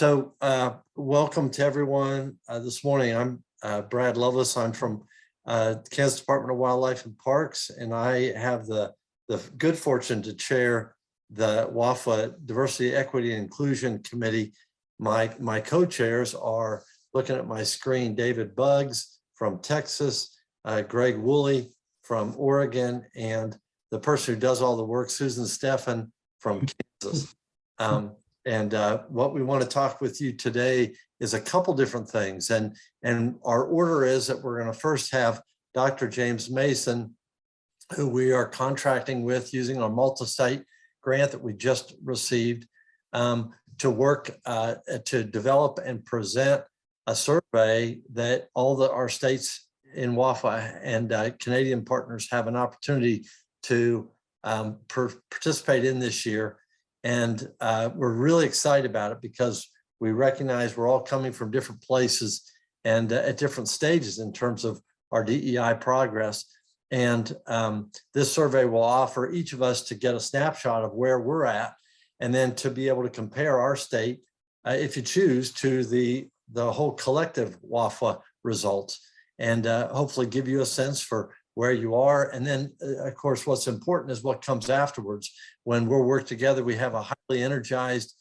Welcome to everyone this morning. I'm Brad Lovelace. I'm from Kansas Department of Wildlife and Parks, and I have the good fortune to chair the WAFA Diversity, Equity, and Inclusion Committee. My co-chairs are, looking at my screen, David Buggs from Texas, Greg Woolley from Oregon, and the person who does all the work, Susan Steffen from Kansas. What we want to talk with you today is a couple different things. And our order is that we're going to first have Dr. James Mason, who we are contracting with using our multi-site grant that we just received, to work to develop and present a survey that all our states in WAFA and Canadian partners have an opportunity to participate in this year. And we're really excited about it because we recognize we're all coming from different places and at different stages in terms of our DEI progress. And this survey will offer each of us to get a snapshot of where we're at, and then to be able to compare our state, if you choose, to the whole collective WAFA results, and hopefully give you a sense for where you are. And then, of course, what's important is what comes afterwards. When we'll work together, we have a highly energized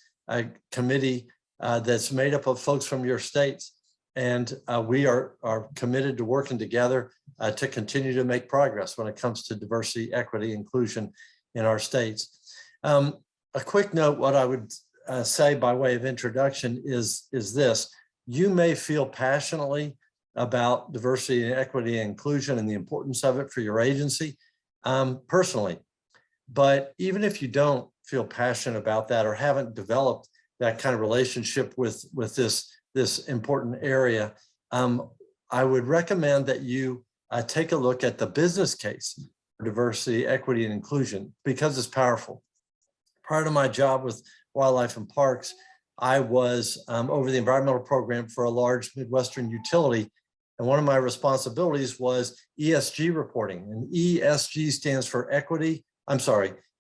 committee that's made up of folks from your states. And we are committed to working together to continue to make progress when it comes to diversity, equity, inclusion in our states. A quick note, what I would say by way of introduction is this: you may feel passionately about diversity and equity and inclusion and the importance of it for your agency personally. But even if you don't feel passionate about that or haven't developed that kind of relationship with this important area, I would recommend that you take a look at the business case for diversity, equity, and inclusion, because it's powerful. Prior to my job with Wildlife and Parks, I was over the environmental program for a large Midwestern utility. And one of my responsibilities was ESG reporting. And ESG stands for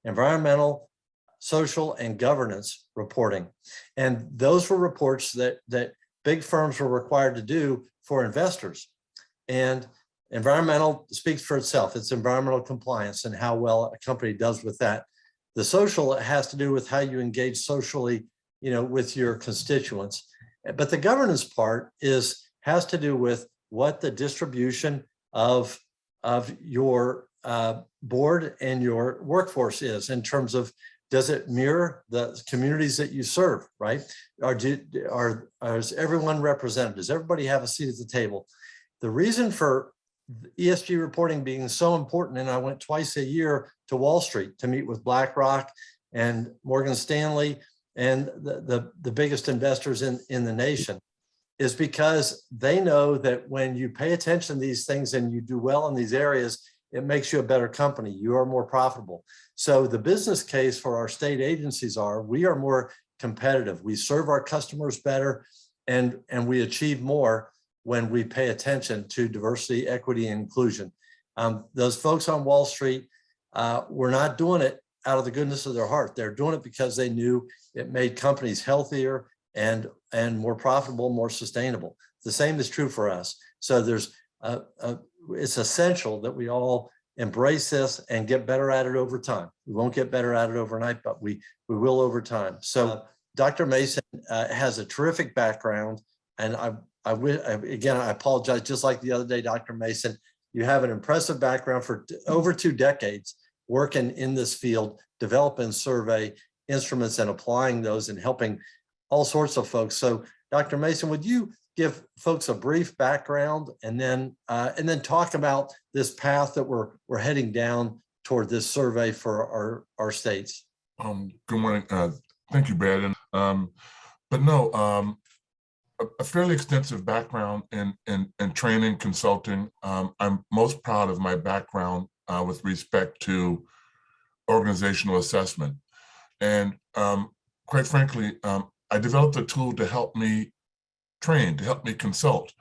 environmental, social, and governance reporting. And those were reports that big firms were required to do for investors. And environmental speaks for itself. It's environmental compliance and how well a company does with that. The social has to do with how you engage socially, with your constituents. But the governance part has to do with what the distribution of your board and your workforce is, in terms of, does it mirror the communities that you serve, right? Is everyone represented? Does everybody have a seat at the table? The reason for ESG reporting being so important, and I went twice a year to Wall Street to meet with BlackRock and Morgan Stanley and the biggest investors in the nation, is because they know that when you pay attention to these things and you do well in these areas, it makes you a better company. You are more profitable. So the business case for our state agencies we are more competitive. We serve our customers better, and we achieve more when we pay attention to diversity, equity, and inclusion. Those folks on Wall Street were not doing it out of the goodness of their heart. They're doing it because they knew it made companies healthier and more profitable, more sustainable. The same is true for us. So it's essential that we all embrace this and get better at it over time. We won't get better at it overnight, but we will over time. So Dr. Mason has a terrific background, and I apologize, just like the other day, Dr. Mason, you have an impressive background for over 2 decades working in this field, developing survey instruments and applying those and helping all sorts of folks. So Dr. Mason, would you give folks a brief background and then talk about this path that we're heading down toward this survey for our states? Good morning. Thank you, Brad. A fairly extensive background in training, consulting. I'm most proud of my background with respect to organizational assessment. And quite frankly, I developed a tool to help me train, to help me consult.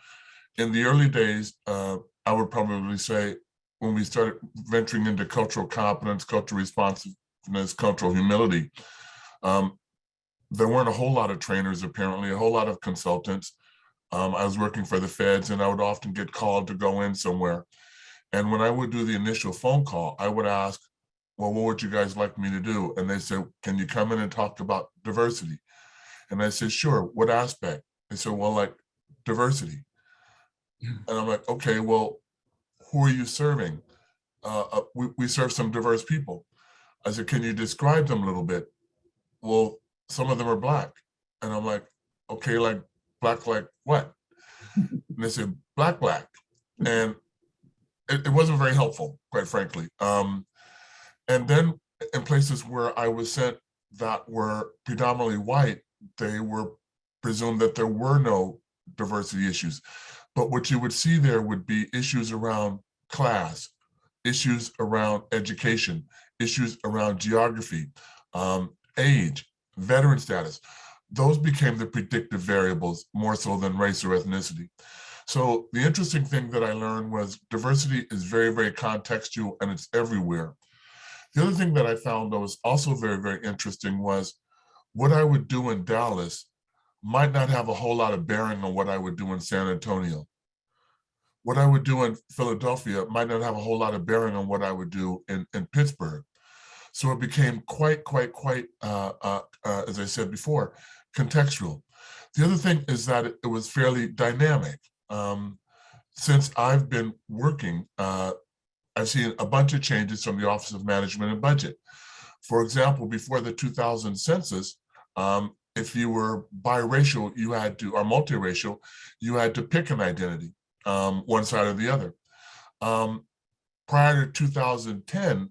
In the early days, I would probably say, when we started venturing into cultural competence, cultural responsiveness, cultural humility, there weren't a whole lot of trainers, apparently, a whole lot of consultants. I was working for the feds, and I would often get called to go in somewhere. And when I would do the initial phone call, I would ask, well, what would you guys like me to do? And they said, can you come in and talk about diversity? And I said, sure, what aspect? They said, well, like diversity. And I'm like, okay, well, who are you serving? We serve some diverse people. I said, can you describe them a little bit? Well, some of them are Black. And I'm like, okay, like Black, like what? And they said, Black. And it wasn't very helpful, quite frankly. And then in places where I was sent that were predominantly white, they were presumed that there were no diversity issues. But what you would see there would be issues around class, issues around education, issues around geography, age, veteran status. Those became the predictive variables more so than race or ethnicity. So the interesting thing that I learned was diversity is very, very contextual and it's everywhere. The other thing that I found that was also very, very interesting was what I would do in Dallas might not have a whole lot of bearing on what I would do in San Antonio. What I would do in Philadelphia might not have a whole lot of bearing on what I would do in Pittsburgh. So it became quite, as I said before, contextual. The other thing is that it was fairly dynamic. Since I've been working, I've seen a bunch of changes from the Office of Management and Budget. For example, before the 2000 census, if you were biracial, you had to, or multiracial, you had to pick an identity, one side or the other. Prior to 2010,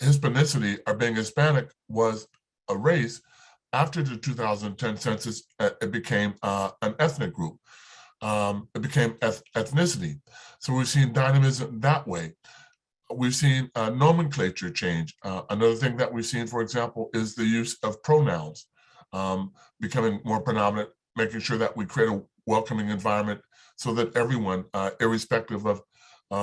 Hispanicity, or being Hispanic, was a race. After the 2010 census, it became an ethnic group. It became ethnicity. So we've seen dynamism that way. We've seen nomenclature change. Another thing that we've seen, for example, is the use of pronouns becoming more predominant, making sure that we create a welcoming environment so that everyone, irrespective of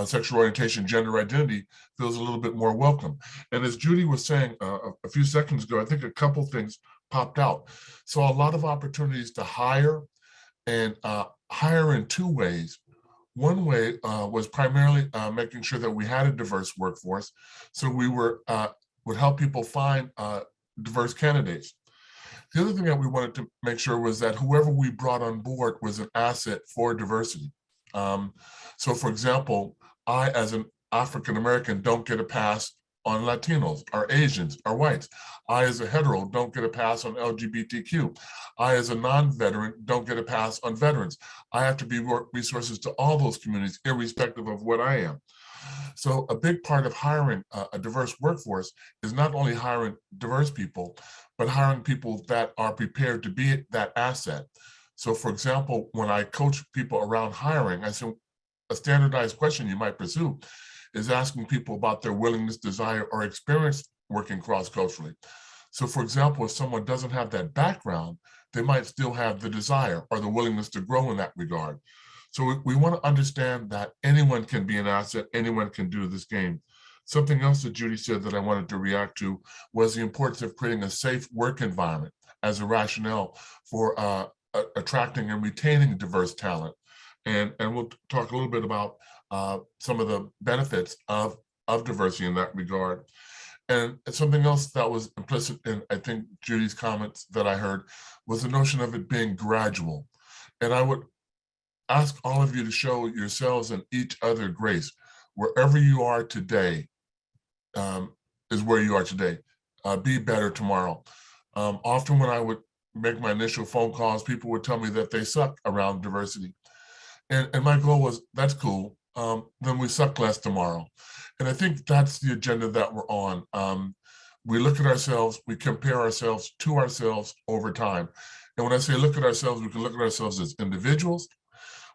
sexual orientation, gender identity, feels a little bit more welcome. And as Judy was saying a few seconds ago, I think a couple things popped out. So a lot of opportunities to hire, and hire in two ways. One way was primarily making sure that we had a diverse workforce, so we would help people find diverse candidates. The other thing that we wanted to make sure was that whoever we brought on board was an asset for diversity. So for example, I, as an African American, don't get a pass on Latinos, or Asians, or whites. I, as a hetero, don't get a pass on LGBTQ. I, as a non-veteran, don't get a pass on veterans. I have to be resources to all those communities, irrespective of what I am. So a big part of hiring a diverse workforce is not only hiring diverse people, but hiring people that are prepared to be that asset. So for example, when I coach people around hiring, I say a standardized question you might pursue is asking people about their willingness, desire, or experience working cross-culturally. So for example, if someone doesn't have that background, they might still have the desire or the willingness to grow in that regard. So we want to understand that anyone can be an asset, anyone can do this game. Something else that Judy said that I wanted to react to was the importance of creating a safe work environment as a rationale for attracting and retaining diverse talent. And we'll talk a little bit about some of the benefits of diversity in that regard. And something else that was implicit in, I think, Judy's comments that I heard was the notion of it being gradual. And I would ask all of you to show yourselves and each other grace. Wherever you are today is where you are today. Be better tomorrow. Often when I would make my initial phone calls, people would tell me that they suck around diversity. And my goal was, that's cool. Then we suck less tomorrow. And I think that's the agenda that we're on. We look at ourselves, we compare ourselves to ourselves over time. And when I say look at ourselves, we can look at ourselves as individuals.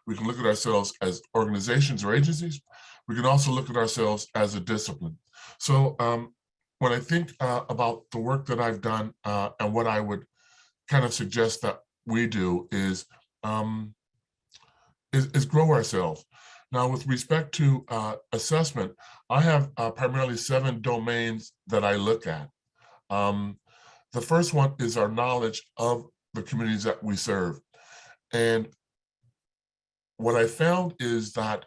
We can look at ourselves as organizations or agencies. We can also look at ourselves as a discipline. So when I think about the work that I've done and what I would kind of suggest that we do is grow ourselves. Now, with respect to assessment, I have primarily 7 domains that I look at. The first one is our knowledge of the communities that we serve. And what I found is that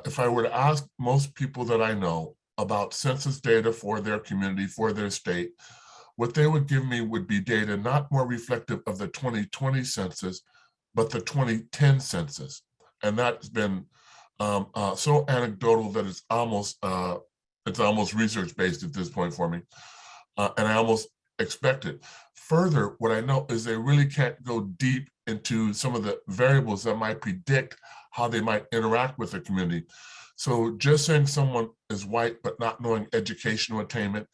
if I were to ask most people that I know about census data for their community, for their state, what they would give me would be data not more reflective of the 2020 census, but the 2010 census. And that's been so anecdotal that it's almost research-based at this point for me. And I almost expect it. Further, what I know is they really can't go deep into some of the variables that might predict how they might interact with the community. So just saying someone is white but not knowing educational attainment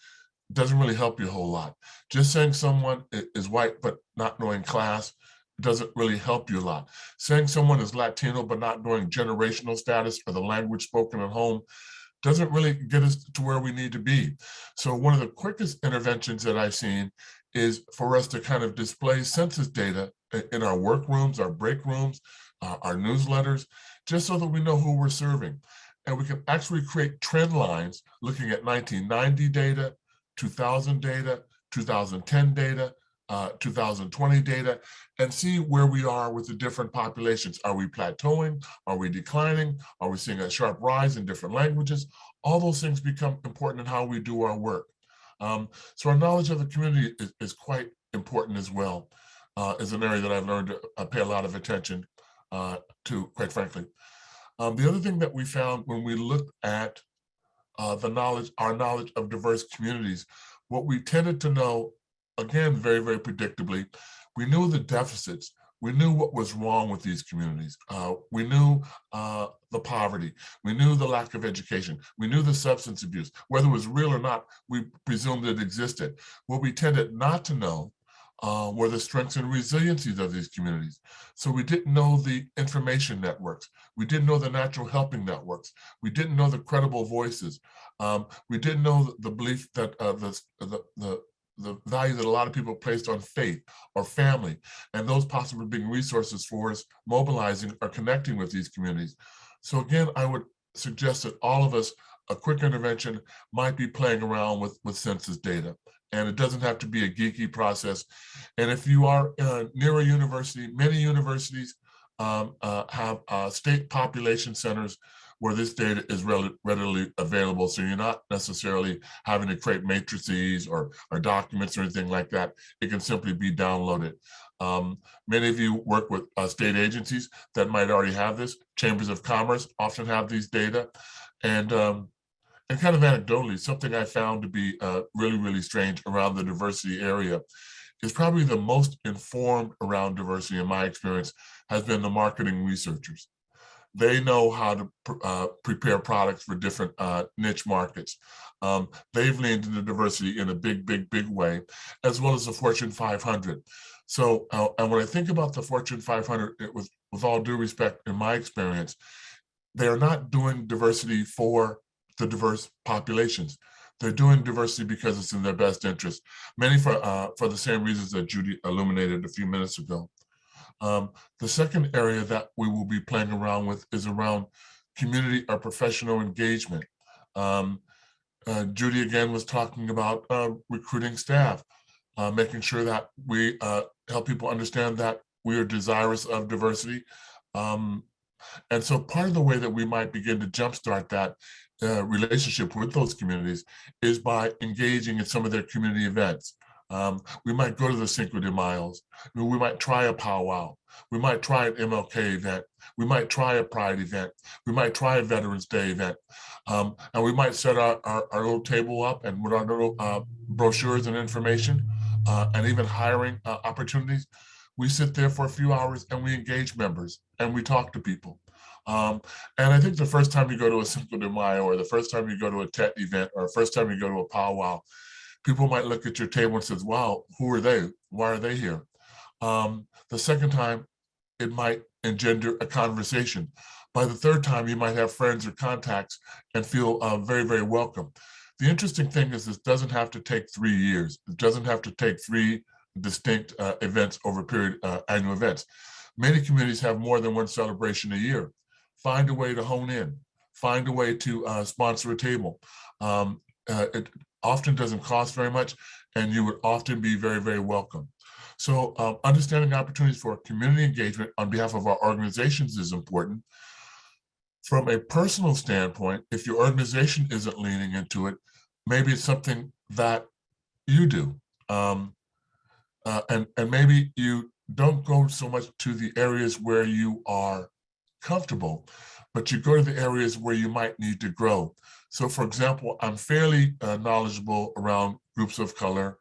doesn't really help you a whole lot. Just saying someone is white but not knowing class doesn't really help you a lot. Saying someone is Latino but not knowing generational status or the language spoken at home doesn't really get us to where we need to be. So one of the quickest interventions that I've seen is for us to kind of display census data in our workrooms, our break rooms, our newsletters, just so that we know who we're serving. And we can actually create trend lines looking at 1990 data, 2000 data, 2010 data, 2020 data, and see where we are with the different populations. Are we plateauing? Are we declining? Are we seeing a sharp rise in different languages? All those things become important in how we do our work. So our knowledge of the community is quite important as well, is an area that I've learned to pay a lot of attention to, quite frankly. The other thing that we found when we looked at our knowledge of diverse communities, what we tended to know, again, very, very predictably, we knew the deficits. We knew what was wrong with these communities. We knew the poverty. We knew the lack of education. We knew the substance abuse. Whether it was real or not, we presumed it existed. What we tended not to know were the strengths and resiliencies of these communities. So we didn't know the information networks. We didn't know the natural helping networks. We didn't know the credible voices. We didn't know the belief that the value that a lot of people placed on faith or family, and those possibly being resources for us mobilizing or connecting with these communities. So again, I would suggest that all of us, a quick intervention might be playing around with census data. And it doesn't have to be a geeky process. And if you are near a university, many universities have state population centers where this data is readily available. So you're not necessarily having to create matrices or documents or anything like that. It can simply be downloaded. Many of you work with state agencies that might already have this. Chambers of Commerce often have these data. And kind of anecdotally, something I found to be really, really strange around the diversity area is probably the most informed around diversity in my experience has been the marketing researchers. They know how to prepare products for different niche markets. They've leaned into diversity in a big, big, big way, as well as the Fortune 500. So, and when I think about the Fortune 500, with all due respect, in my experience, they're not doing diversity for the diverse populations. They're doing diversity because it's in their best interest, many for the same reasons that Judy illuminated a few minutes ago. The second area that we will be playing around with is around community or professional engagement. Judy again was talking about recruiting staff, making sure that we help people understand that we are desirous of diversity. And so part of the way that we might begin to jumpstart that relationship with those communities is by engaging in some of their community events. We might go to the Cinco de Mayos. We might try a powwow. We might try an MLK event. We might try a Pride event. We might try a Veterans Day event. And we might set our little table up and with our little brochures and information and even hiring opportunities. We sit there for a few hours and we engage members and we talk to people. And I think the first time you go to a Cinco de Mayo or the first time you go to a TET event or the first time you go to a powwow, people might look at your table and says, wow, who are they? Why are they here? The second time, it might engender a conversation. By the third time, you might have friends or contacts and feel very, very welcome. The interesting thing is this doesn't have to take 3 years. It doesn't have to take 3 distinct events over a period, annual events. Many communities have more than one celebration a year. Find a way to hone in. Find a way to sponsor a table. It often doesn't cost very much, and you would often be very, very welcome. So understanding opportunities for community engagement on behalf of our organizations is important. From a personal standpoint, if your organization isn't leaning into it, maybe it's something that you do. And maybe you don't go so much to the areas where you are comfortable, but you go to the areas where you might need to grow. So for example, I'm fairly knowledgeable around groups of color.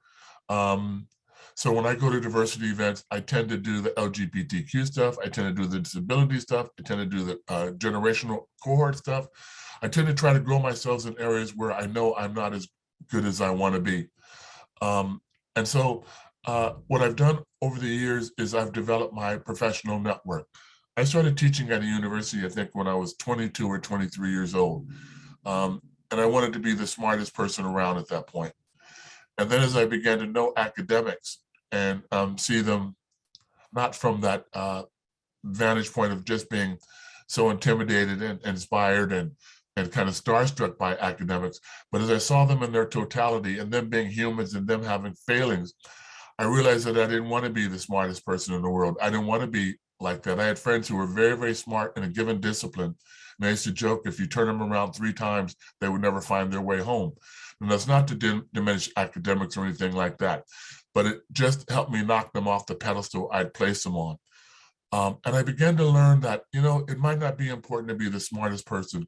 So when I go to diversity events, I tend to do the LGBTQ stuff. I tend to do the disability stuff. I tend to do the generational cohort stuff. I tend to try to grow myself in areas where I know I'm not as good as I want to be. And so what I've done over the years is I've developed my professional network. I started teaching at a university, I think, when I was 22 or 23 years old. And I wanted to be the smartest person around at that point. And then as I began to know academics and see them not from that vantage point of just being so intimidated and inspired and kind of starstruck by academics, but as I saw them in their totality and them being humans and them having failings, I realized that I didn't want to be the smartest person in the world. I didn't want to be like that. I had friends who were very, very smart in a given discipline. And I used to joke, if you turn them around 3 times, they would never find their way home. And that's not to diminish academics or anything like that, but it just helped me knock them off the pedestal I'd placed them on. And I began to learn that, you know, it might not be important to be the smartest person,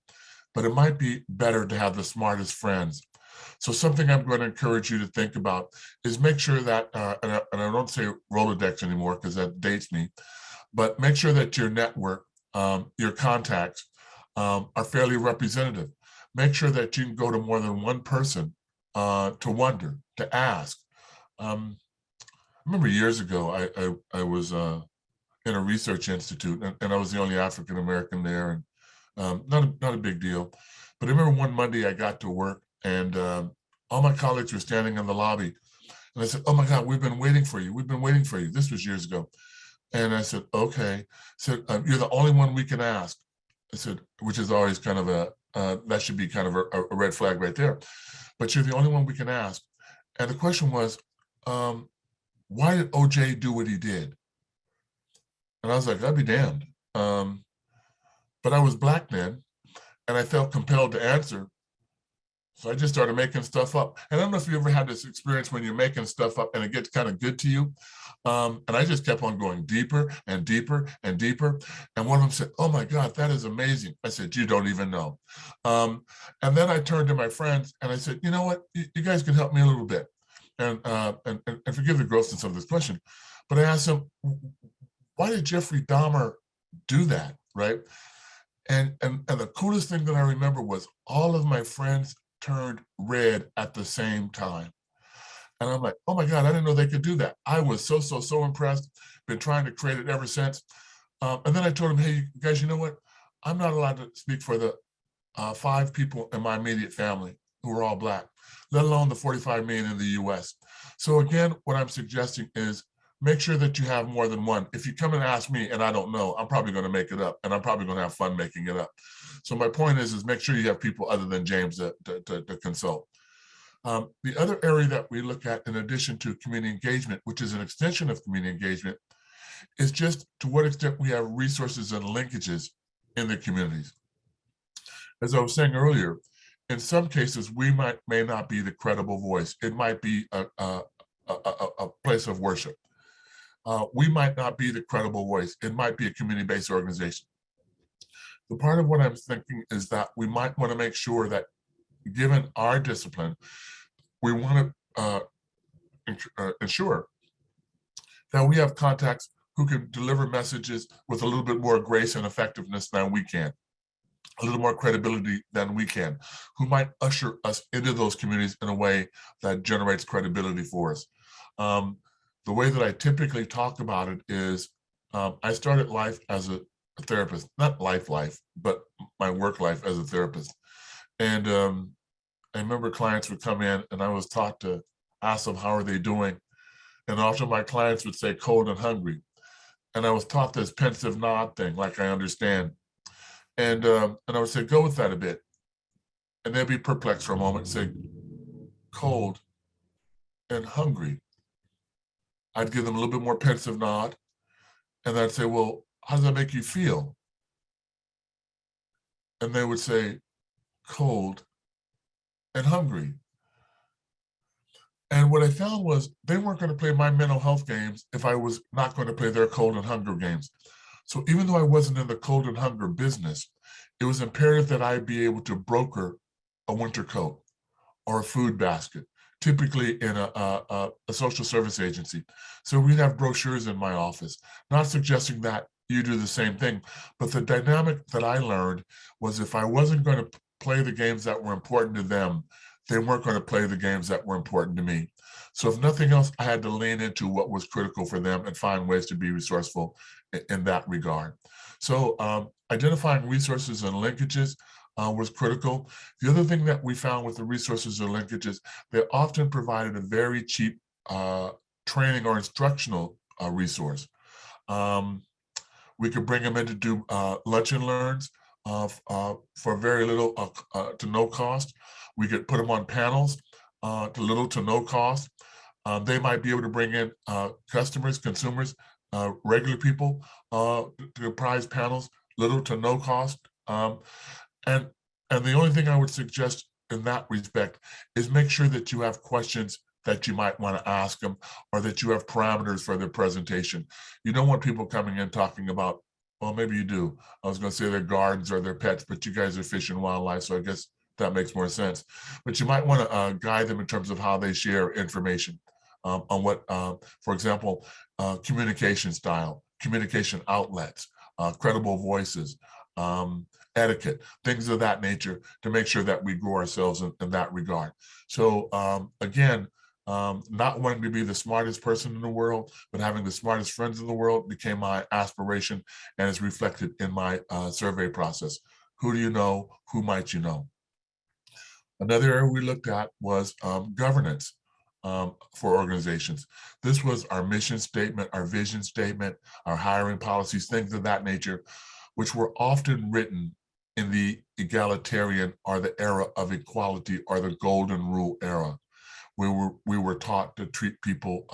but it might be better to have the smartest friends. So something I'm going to encourage you to think about is make sure that, and I don't say Rolodex anymore because that dates me, but make sure that your network, your contacts are fairly representative. Make sure that you can go to more than one person to wonder, to ask. I remember years ago, I was in a research institute, and I was the only African American there, and not a big deal. But I remember one Monday I got to work, and all my colleagues were standing in the lobby, and I said, "Oh my God, we've been waiting for you. We've been waiting for you." This was years ago, and I said, "Okay." I said, "You're the only one we can ask." I said, which is always kind of that should be kind of a red flag right there. But you're the only one we can ask. And the question was, why did OJ do what he did? And I was like, I'd be damned. But I was Black then, and I felt compelled to answer. So I just started making stuff up. And I don't know if you ever had this experience when you're making stuff up and it gets kind of good to you. And I just kept on going deeper and deeper and deeper. And one of them said, "Oh my God, that is amazing." I said, "You don't even know." And then I turned to my friends and I said, "You know what? You guys can help me a little bit." And forgive the grossness of this question, but I asked them, why did Jeffrey Dahmer do that, right? And the coolest thing that I remember was all of my friends turned red at the same time. And I'm like, oh my God, I didn't know they could do that. I was so impressed, been trying to create it ever since. And then I told them, hey, guys, you know what? I'm not allowed to speak for the 5 people in my immediate family who are all Black, let alone the 45 million in the US. So again, what I'm suggesting is make sure that you have more than one. If you come and ask me and I don't know, I'm probably going to make it up, and I'm probably going to have fun making it up. So my point is make sure you have people other than James to consult. The other area that we look at in addition to community engagement, which is an extension of community engagement, is just to what extent we have resources and linkages in the communities. As I was saying earlier, in some cases, we may not be the credible voice. It might be a place of worship. We might not be the credible voice. It might be a community-based organization. The part of what I'm thinking is that we might want to make sure that, given our discipline, we want to ensure that we have contacts who can deliver messages with a little bit more grace and effectiveness than we can, a little more credibility than we can, who might usher us into those communities in a way that generates credibility for us. The way that I typically talk about it is I started life as a therapist, not life, but my work life as a therapist. And I remember clients would come in and I was taught to ask them, how are they doing? And often my clients would say cold and hungry. And I was taught this pensive nod thing, like I understand. And I would say, go with that a bit. And they'd be perplexed for a moment and say, cold, and hungry, I'd give them a little bit more pensive nod, and I'd say, well, how does that make you feel? And they would say, cold and hungry. And what I found was they weren't going to play my mental health games if I was not going to play their cold and hunger games. So even though I wasn't in the cold and hunger business, it was imperative that I be able to broker a winter coat or a food basket, typically in a social service agency. So we'd have brochures in my office, not suggesting that you do the same thing, but the dynamic that I learned was if I wasn't going to play the games that were important to them, they weren't going to play the games that were important to me. So if nothing else, I had to lean into what was critical for them and find ways to be resourceful in that regard. So identifying resources and linkages was critical. The other thing that we found with the resources or linkages, they often provided a very cheap training or instructional resource. We could bring them in to do lunch and learns for very little to no cost. We could put them on panels to little to no cost. They might be able to bring in customers, consumers, regular people to prize panels, little to no cost. And the only thing I would suggest in that respect is make sure that you have questions that you might want to ask them, or that you have parameters for their presentation. You don't want people coming in talking about, well, maybe you do. I was going to say their gardens or their pets, but you guys are fish and wildlife, so I guess that makes more sense. But you might want to guide them in terms of how they share information on what, for example, communication style, communication outlets, credible voices, etiquette, things of that nature, to make sure that we grow ourselves in that regard. So again, not wanting to be the smartest person in the world, but having the smartest friends in the world became my aspiration, and is reflected in my survey process. Who do you know? Who might you know? Another area we looked at was governance for organizations. This was our mission statement, our vision statement, our hiring policies, things of that nature, which were often written in the egalitarian or the era of equality or the golden rule era. We were taught to treat people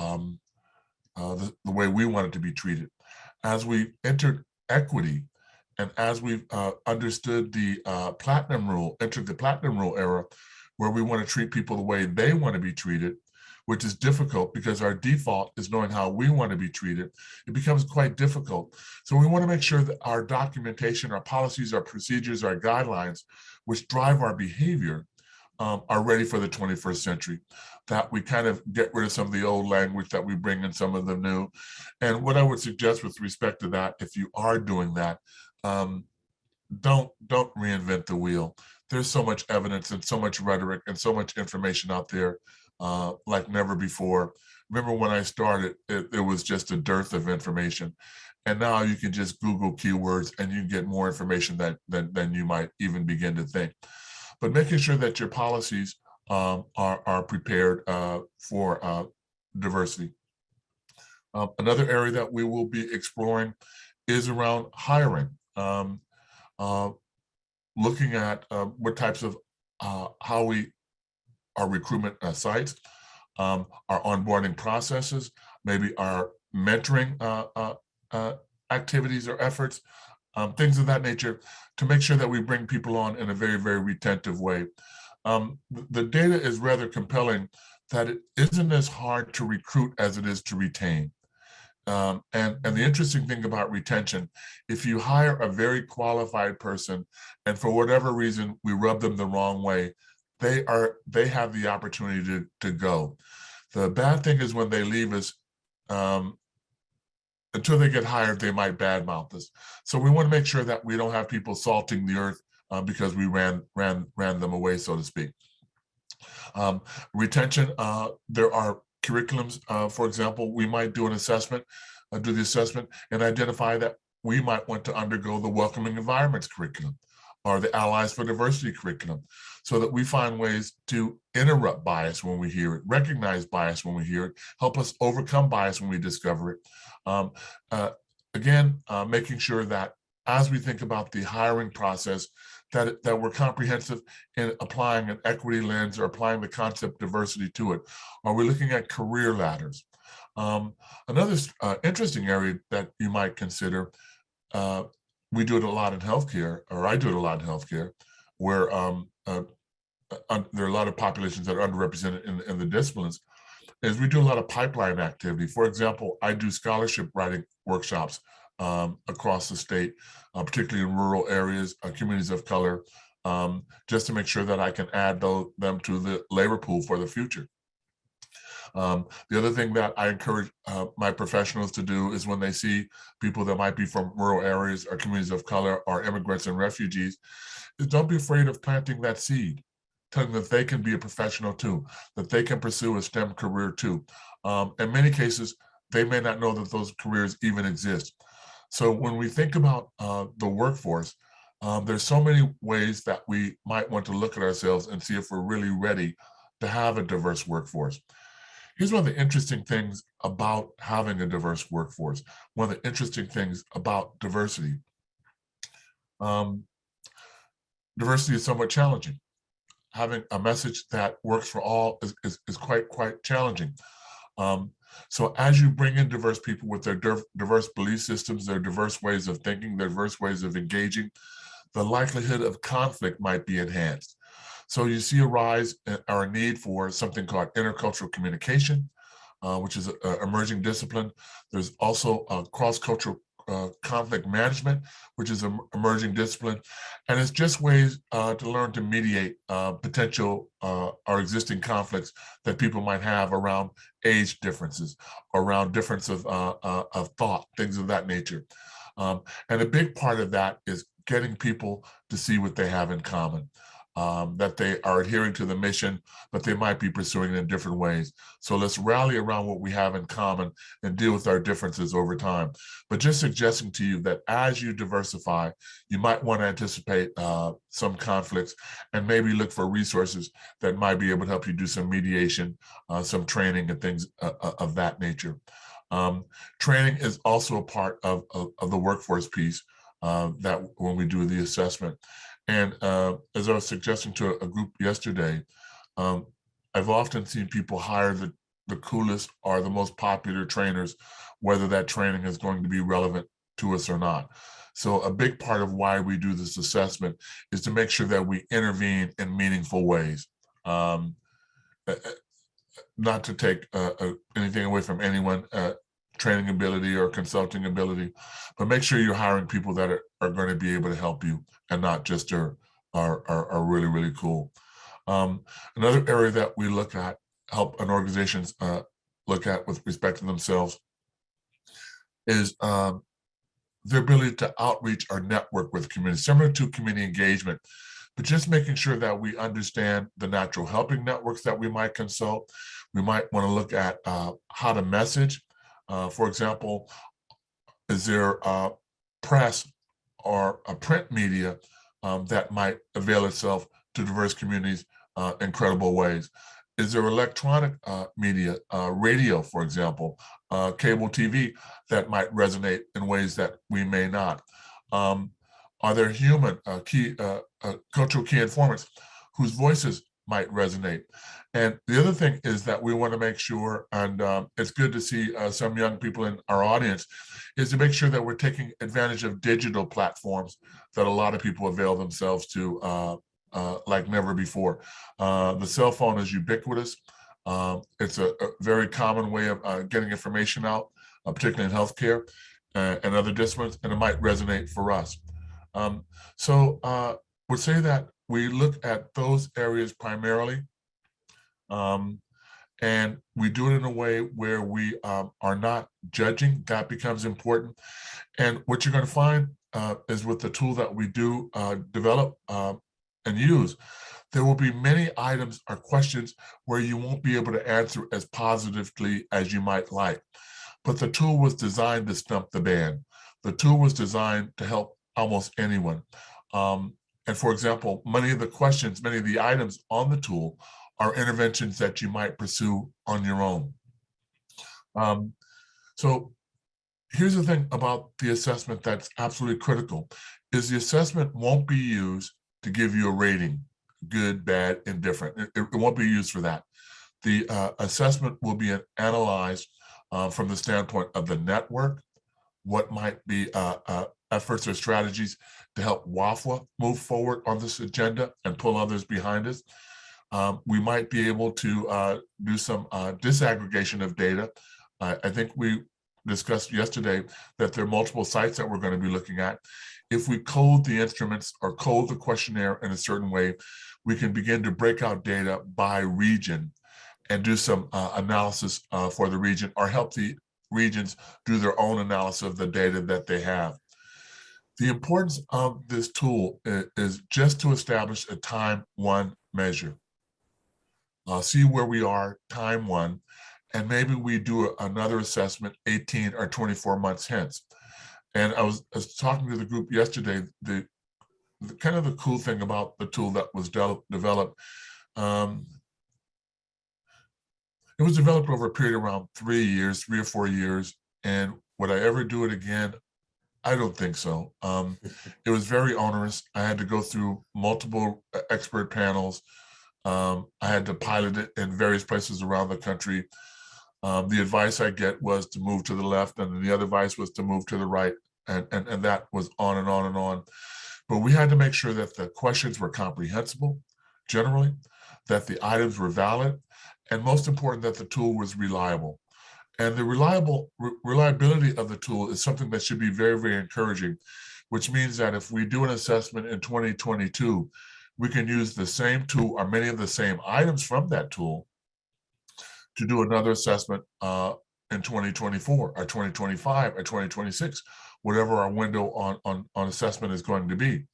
the way we wanted to be treated. As we entered equity, and as we understood the platinum rule, entered the platinum rule era, where we want to treat people the way they want to be treated, which is difficult because our default is knowing how we want to be treated. It becomes quite difficult. So we want to make sure that our documentation, our policies, our procedures, our guidelines, which drive our behavior, are ready for the 21st century, that we kind of get rid of some of the old language, that we bring in some of the new. And what I would suggest with respect to that, if you are doing that, don't reinvent the wheel. There's so much evidence and so much rhetoric and so much information out there like never before. Remember when I started, it was just a dearth of information. And now you can just Google keywords and you can get more information than you might even begin to think. But making sure that your policies are prepared for diversity. Another area that we will be exploring is around hiring. Looking at what types of how we our recruitment sites, our onboarding processes, maybe our mentoring activities or efforts, things of that nature, to make sure that we bring people on in a very, very retentive way. The data is rather compelling that it isn't as hard to recruit as it is to retain. And the interesting thing about retention, if you hire a very qualified person and for whatever reason we rub them the wrong way, they have the opportunity to go. The bad thing is when they leave us, until they get hired, they might badmouth us. So we want to make sure that we don't have people salting the earth because we ran them away, so to speak. Retention, there are curriculums. For example, we might do an assessment, do the assessment and identify that we might want to undergo the Welcoming Environments curriculum or the Allies for Diversity curriculum, so that we find ways to interrupt bias when we hear it, recognize bias when we hear it, help us overcome bias when we discover it. Again, making sure that as we think about the hiring process, that we're comprehensive in applying an equity lens or applying the concept diversity to it? Are we looking at career ladders? Another interesting area that you might consider, we do it a lot in healthcare, or I do it a lot in healthcare, where there are a lot of populations that are underrepresented in the disciplines, is we do a lot of pipeline activity. For example, I do scholarship writing workshops across the state, particularly in rural areas, communities of color, just to make sure that I can add them to the labor pool for the future. The other thing that I encourage my professionals to do is when they see people that might be from rural areas or communities of color or immigrants and refugees, is don't be afraid of planting that seed, telling them that they can be a professional too, that they can pursue a STEM career too. In many cases, they may not know that those careers even exist. So when we think about the workforce, there's so many ways that we might want to look at ourselves and see if we're really ready to have a diverse workforce. Here's one of the interesting things about having a diverse workforce, one of the interesting things about diversity. Diversity is somewhat challenging. Having a message that works for all is quite challenging. So as you bring in diverse people with their diverse belief systems, their diverse ways of thinking, their diverse ways of engaging, the likelihood of conflict might be enhanced. So you see a rise or a need for something called intercultural communication, which is an emerging discipline. There's also cross-cultural conflict management, which is an emerging discipline. And it's just ways to learn to mediate potential or existing conflicts that people might have around age differences, around difference of thought, things of that nature. And a big part of that is getting people to see what they have in common. That they are adhering to the mission, but they might be pursuing it in different ways. So let's rally around what we have in common and deal with our differences over time. But just suggesting to you that as you diversify, you might want to anticipate some conflicts and maybe look for resources that might be able to help you do some mediation, some training and things of that nature. Training is also a part of the workforce piece that when we do the assessment. And as I was suggesting to a group yesterday, I've often seen people hire the coolest or the most popular trainers, whether that training is going to be relevant to us or not. So a big part of why we do this assessment is to make sure that we intervene in meaningful ways. Not to take anything away from anyone, training ability or consulting ability, but make sure you're hiring people that are going to be able to help you and not just are really, really cool. Another area that we look at, help an organizations look at with respect to themselves, is their ability to outreach or network with community, similar to community engagement, but just making sure that we understand the natural helping networks that we might consult. We might want to look at how to message. For example, is there press or a print media that might avail itself to diverse communities in credible ways? Is there electronic media, radio, for example, cable TV that might resonate in ways that we may not? Are there human cultural key informants whose voices might resonate? And the other thing is that we want to make sure, and it's good to see some young people in our audience, is to make sure that we're taking advantage of digital platforms that a lot of people avail themselves to like never before. The cell phone is ubiquitous. It's a very common way of getting information out, particularly in healthcare and other disciplines, and it might resonate for us. So we'll say that we look at those areas primarily, and we do it in a way where we are not judging. That becomes important. And what you're going to find is with the tool that we do develop and use, there will be many items or questions where you won't be able to answer as positively as you might like. But the tool was designed to stump the band. The tool was designed to help almost anyone. And for example, many of the questions, many of the items on the tool are interventions that you might pursue on your own. So Here's the thing about the assessment that's absolutely critical, is the assessment won't be used to give you a rating, good, bad, indifferent. It won't be used for that. The assessment will be analyzed from the standpoint of the network, what might be efforts or strategies to help WAFWA move forward on this agenda and pull others behind us. We might be able to do some disaggregation of data. I think we discussed yesterday that there are multiple sites that we're going to be looking at. If we code the instruments or code the questionnaire in a certain way, we can begin to break out data by region and do some analysis for the region, or help the regions do their own analysis of the data that they have. The importance of this tool is just to establish a time one measure. See where we are time one, and maybe we do another assessment 18 or 24 months hence. And I was talking to the group yesterday, the kind of the cool thing about the tool that was developed, it was developed over a period of around 3 or 4 years. And would I ever do it again? I don't think so. It was very onerous. I had to go through multiple expert panels. I had to pilot it in various places around the country. The advice I get was to move to the left, and the other advice was to move to the right. And that was on and on and on. But we had to make sure that the questions were comprehensible, generally, that the items were valid, and most important, that the tool was reliable. And the reliability of the tool is something that should be very, very encouraging, which means that if we do an assessment in 2022, we can use the same tool or many of the same items from that tool to do another assessment in 2024 or 2025 or 2026, whatever our window on assessment is going to be.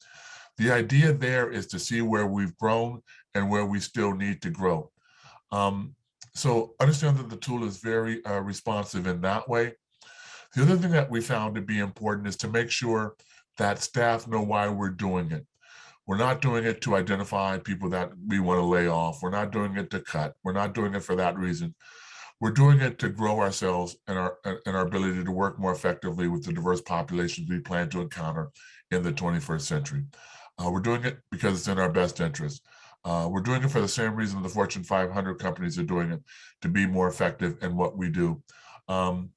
The idea there is to see where we've grown and where we still need to grow. So understand that the tool is very responsive in that way. The other thing that we found to be important is to make sure that staff know why we're doing it. We're not doing it to identify people that we want to lay off. We're not doing it to cut. We're not doing it for that reason. We're doing it to grow ourselves and our ability to work more effectively with the diverse populations we plan to encounter in the 21st century. We're doing it because it's in our best interest. We're doing it for the same reason the Fortune 500 companies are doing it, to be more effective in what we do. And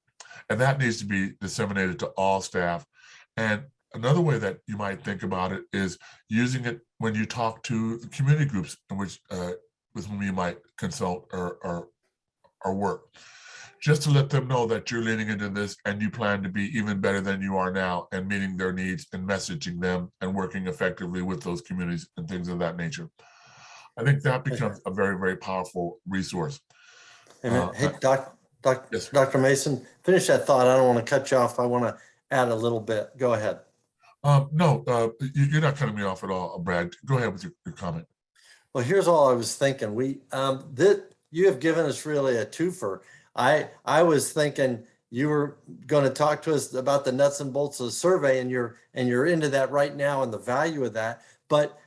that needs to be disseminated to all staff. And another way that you might think about it is using it when you talk to the community groups in which with whom you might consult or work, just to let them know that you're leaning into this and you plan to be even better than you are now, and meeting their needs and messaging them and working effectively with those communities and things of that nature. I think that becomes a very, very powerful resource. Hey, Yes. Dr. Mason, finish that thought. I don't want to cut you off. I want to add a little bit. Go ahead. No, you're not cutting me off at all, Brad. Go ahead with your comment. Well, here's all I was thinking. You have given us really a twofer. I was thinking you were going to talk to us about the nuts and bolts of the survey, and you're into that right now and the value of that. But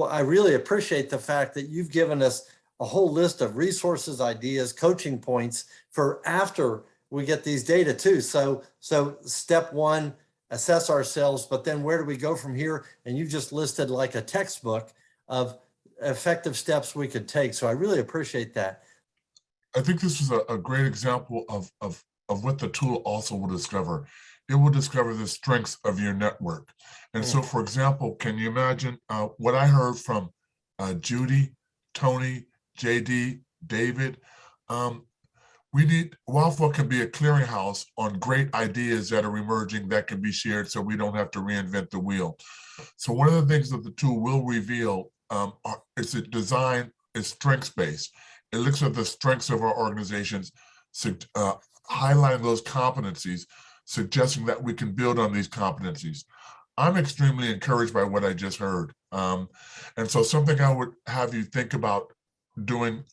I really appreciate the fact that you've given us a whole list of resources, ideas, coaching points for after we get these data too. So step one, assess ourselves, but then where do we go from here? And you just listed like a textbook of effective steps we could take. So I really appreciate that. I think this is a great example of what the tool also will discover. It will discover the strengths of your network. And so, for example, can you imagine what I heard from Judy, Tony, JD, David? WAFWA can be a clearinghouse on great ideas that are emerging that can be shared, so we don't have to reinvent the wheel. So one of the things that the tool will reveal is it design is strengths-based. It looks at the strengths of our organizations, highlighting those competencies, suggesting that we can build on these competencies. I'm extremely encouraged by what I just heard. And so something I would have you think about doing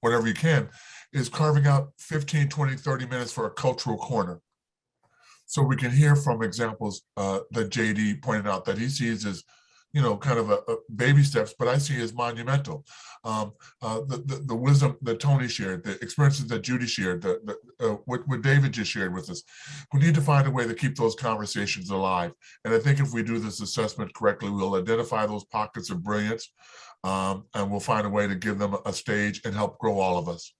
whenever you can is carving out 15, 20, 30 minutes for a cultural corner. So we can hear from examples that JD pointed out that he sees as kind of a baby steps, but I see as monumental. The wisdom that Tony shared, the experiences that Judy shared, what David just shared with us. We need to find a way to keep those conversations alive. And I think if we do this assessment correctly, we'll identify those pockets of brilliance, and we'll find a way to give them a stage and help grow all of us.